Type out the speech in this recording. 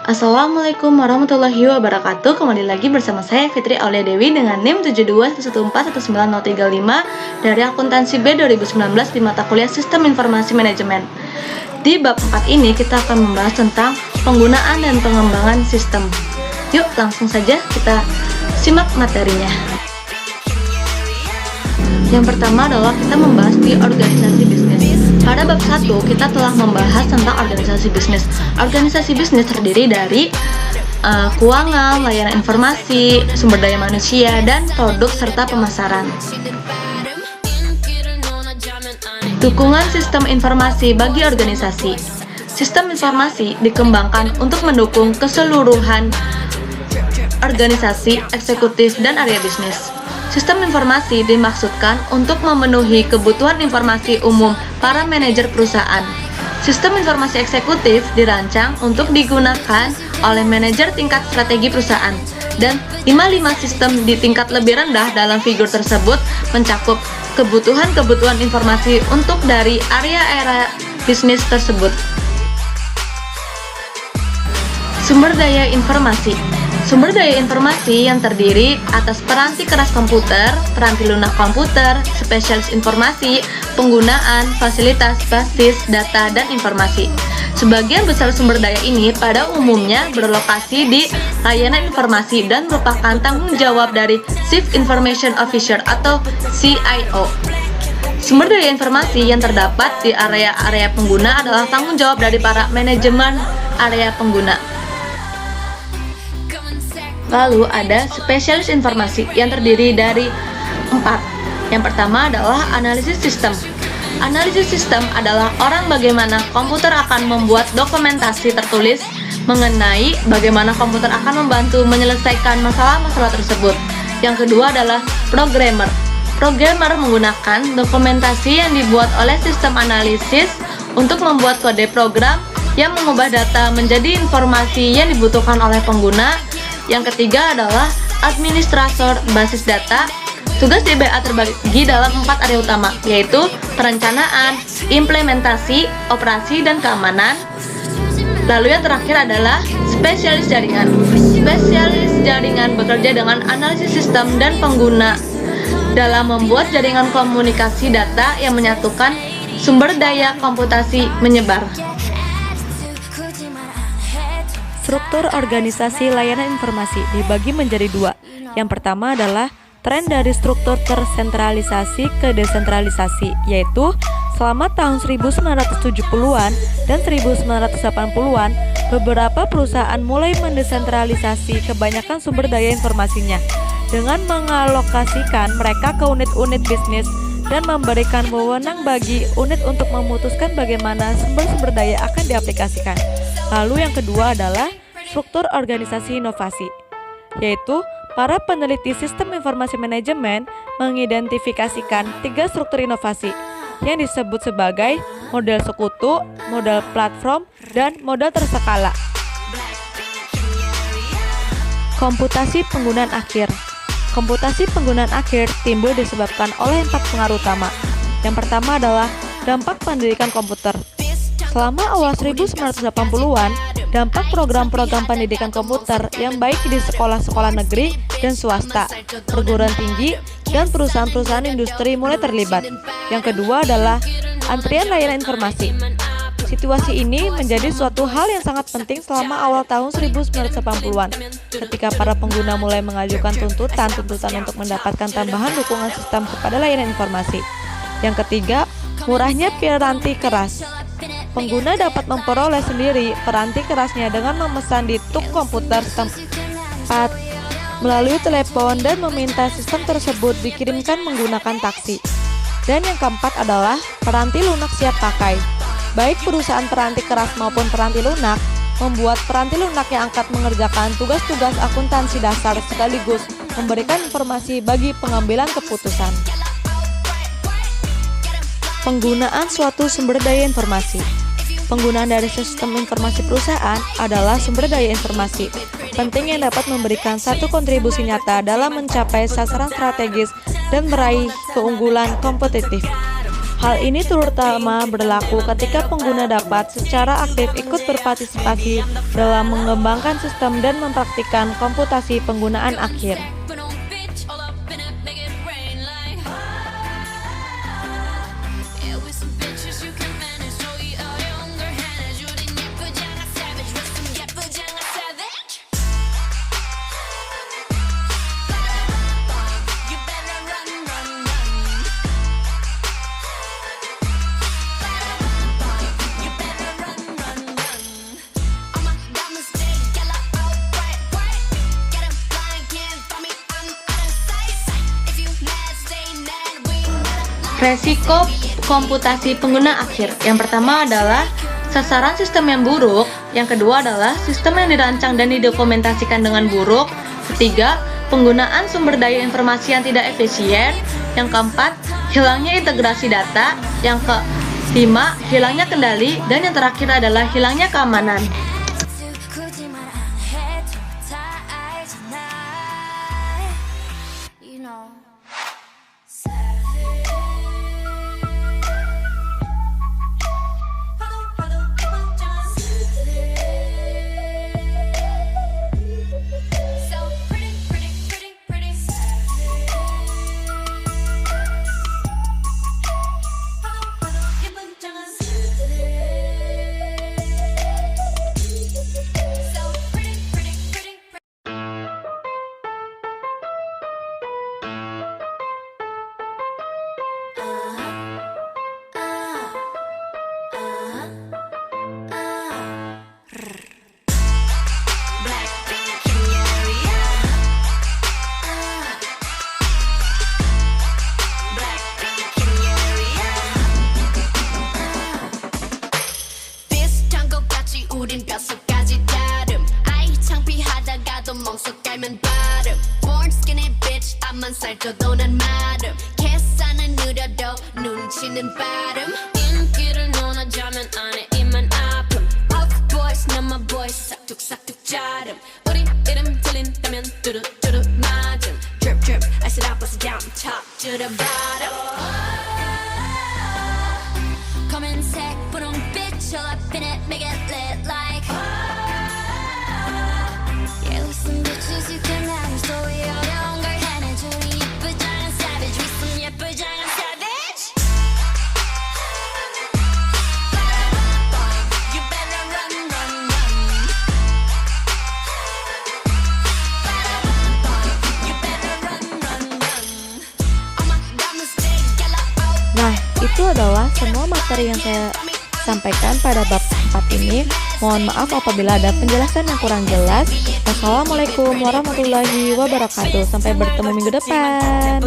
Assalamualaikum warahmatullahi wabarakatuh. Kembali lagi bersama saya Fitri Aulia Dewi dengan NIM 721141935 dari akuntansi B 2019 di mata kuliah Sistem Informasi Manajemen. Di bab 4 ini kita akan membahas tentang penggunaan dan pengembangan sistem. Yuk langsung saja kita simak materinya. Yang pertama adalah kita membahas di organisasi bisnis. Pada bab 1 kita telah membahas tentang organisasi bisnis. Organisasi bisnis terdiri dari keuangan, layanan informasi, sumber daya manusia, dan produk serta pemasaran. Dukungan sistem informasi bagi organisasi. Sistem informasi dikembangkan untuk mendukung keseluruhan organisasi, eksekutif, dan area bisnis. Sistem informasi dimaksudkan untuk memenuhi kebutuhan informasi umum para manajer perusahaan. Sistem informasi eksekutif dirancang untuk digunakan oleh manajer tingkat strategi perusahaan, dan 5 sistem di tingkat lebih rendah dalam figur tersebut mencakup kebutuhan informasi untuk dari area-area bisnis tersebut. Sumber daya informasi. Sumber daya informasi yang terdiri atas peranti keras komputer, peranti lunak komputer, spesialis informasi, penggunaan, fasilitas, basis, data, dan informasi. Sebagian besar sumber daya ini pada umumnya berlokasi di layanan informasi dan merupakan tanggung jawab dari Chief Information Officer atau CIO. Sumber daya informasi yang terdapat di area-area pengguna adalah tanggung jawab dari para manajemen area pengguna. Lalu ada spesialis informasi yang terdiri dari 4. Yang pertama adalah analisis sistem. Analisis sistem adalah orang bagaimana komputer akan membuat dokumentasi tertulis mengenai bagaimana komputer akan membantu menyelesaikan masalah-masalah tersebut. Yang kedua adalah programmer. Programmer menggunakan dokumentasi yang dibuat oleh sistem analisis untuk membuat kode program yang mengubah data menjadi informasi yang dibutuhkan oleh pengguna. Yang ketiga adalah administrator basis data. Tugas DBA terbagi dalam 4 area utama, yaitu perencanaan, implementasi, operasi, dan keamanan. Lalu yang terakhir adalah spesialis jaringan. Spesialis jaringan bekerja dengan analisis sistem dan pengguna dalam membuat jaringan komunikasi data yang menyatukan sumber daya komputasi menyebar. Struktur organisasi layanan informasi dibagi menjadi 2. Yang pertama adalah tren dari struktur tersentralisasi ke desentralisasi, yaitu selama tahun 1970-an dan 1980-an, beberapa perusahaan mulai mendesentralisasi kebanyakan sumber daya informasinya dengan mengalokasikan mereka ke unit-unit bisnis dan memberikan wewenang bagi unit untuk memutuskan bagaimana sumber-sumber daya akan diaplikasikan. Lalu yang kedua adalah struktur organisasi inovasi, yaitu para peneliti sistem informasi manajemen mengidentifikasikan 3 struktur inovasi yang disebut sebagai model sekutu, model platform, dan model terskala. Komputasi penggunaan akhir. Komputasi penggunaan akhir timbul disebabkan oleh 4 pengaruh utama. Yang pertama adalah dampak pendidikan komputer. Selama awal 1980-an, dampak program-program pendidikan komputer yang baik di sekolah-sekolah negeri dan swasta, perguruan tinggi, dan perusahaan-perusahaan industri mulai terlibat. Yang kedua adalah antrian layanan informasi. Situasi ini menjadi suatu hal yang sangat penting selama awal tahun 1980-an, ketika para pengguna mulai mengajukan tuntutan untuk mendapatkan tambahan dukungan sistem kepada layanan informasi. Yang ketiga, murahnya piranti keras. Pengguna dapat memperoleh sendiri peranti kerasnya dengan memesan di tuk komputer setempat melalui telepon dan meminta sistem tersebut dikirimkan menggunakan taksi. Dan yang keempat adalah peranti lunak siap pakai. Baik perusahaan peranti keras maupun peranti lunak membuat peranti lunak yang akan mengerjakan tugas-tugas akuntansi dasar sekaligus memberikan informasi bagi pengambilan keputusan. Penggunaan suatu sumber daya informasi. Penggunaan dari sistem informasi perusahaan adalah sumber daya informasi penting yang dapat memberikan satu kontribusi nyata dalam mencapai sasaran strategis dan meraih keunggulan kompetitif. Hal ini terutama berlaku ketika pengguna dapat secara aktif ikut berpartisipasi dalam mengembangkan sistem dan mempraktikkan komputasi penggunaan akhir. Resiko komputasi pengguna akhir. Yang pertama adalah sasaran sistem yang buruk. Yang kedua adalah sistem yang dirancang dan didokumentasikan dengan buruk. Ketiga, penggunaan sumber daya informasi yang tidak efisien. Yang keempat, hilangnya integrasi data. Yang kelima, hilangnya kendali. Dan yang terakhir adalah hilangnya keamanan. 우린 뼛속까지 다름 아이 창피하다가도 멍석 깔면 바름 Born skinny bitch 앞만 살쪄도 난 마름 계산은 느려도 눈치는 빠름 인기를 논하자면 안에 입만 아픔 Puff boys 난 my boys 싹둑싹둑 자름 우리 이름 들린다면 뚜루뚜루 맞음 Drip drip I sit up bust it down top to the bottom 검은색 분홍빛 all up in it make it lit like Yeah we some bitches you can manage 또 이 어려운 걸 해내줘 우리 예쁘장한 savage we some 예쁘장한 savage You better run run run You better run run run Oh my God mistake yellow Nah, itu adalah semua materi yang saya sampaikan pada bab 4 ini. Mohon maaf apabila ada penjelasan yang kurang jelas. Wassalamualaikum warahmatullahi wabarakatuh. Sampai bertemu minggu depan.